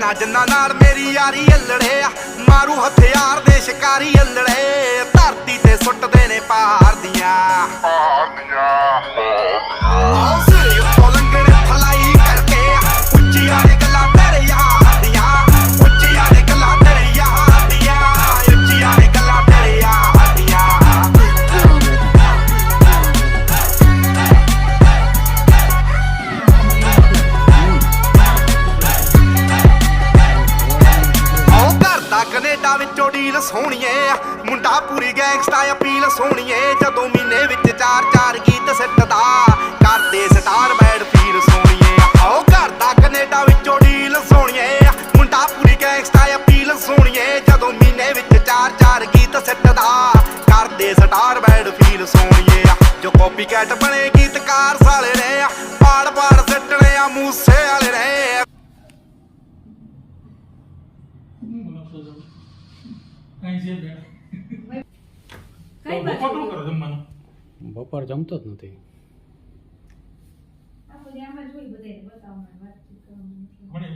ਭੈਣਾਂ ਜਿੰਨਾਂ ਨਾਲ ਮੇਰੀ ਯਾਰੀ ਅਲੜੇ ਆ ਮਾਰੂ ਹਥਿਆਰ ਦੇ ਸ਼ਿਕਾਰੀ ਅਲੜੇ ਧਰਤੀ ਤੇ ਸੁੱਟਦੇ ਨੇ ਪਹਾੜ ਦੀਆਂ ਸਿਰੇ ਉੱਤੋਂ ਲੰਘਣ ਫਲਾਈ ਕਰਕੇ ਉੱਚੀਆਂ ਨੇ ਗੱਲਾਂ ਤੇਰੇ ਯਾਰ ਦੀਆਂ ਉੱਚੀਆਂ ਨੇ ਗੱਲਾਂ ਤੇਰੇ ਯਾਰ ਦੀਆਂ ਉੱਚੀਆਂ ਨੇ ਗੱਲਾਂ ਤੇਰੇ ਯਾਰ ਦੀਆਂ ਕੈਨੇਡਾ ਵਿੱਚੋਂ ਡੀਲ ਸੋਹਣੀਏ ਮੁੰਡਾ ਪੂਰੀ ਗੈਂਗਸਟਾ ਅਪੀਲ ਸੋਹਣੀਏ ਜਦੋਂ ਮਹੀਨੇ ਵਿੱਚ 4-4 ਗੀਤ ਸਿੱਟਦਾ ਕਰਦੇ ਸਟਾਰ ਬੈਡ ਫੀਲ ਸੋਹਣੀਏ ਆਓ ਘਰ ਦਾ ਕੈਨੇਡਾ ਵਿੱਚੋਂ ਡੀਲ ਸੋਹਣੀਏ ਮੁੰਡਾ ਪੂਰੀ ਗੈਂਗਸਟਾ ਅਪੀਲ ਸੋਹਣੀਏ ਜਦੋਂ ਮਹੀਨੇ ਵਿੱਚ 4-4 ਗੀਤ ਸਿੱਟਦਾ ਕਰਦੇ ਸਟਾਰ ਬੈਡ ਫੀਲ ਸੋਹਣੀਏ ਜੋ ਕਾਪੀ ਕੈਟ ਬਣੇ ਗੀਤਕਾਰ ਸਾਲੇ ਨੇ ਪਾੜ ਸਿੱਟਣੇ ਆ ਮੂਸੇ ਵਾਲੇ ਨੇ બપોર જમતો જ નથી. મને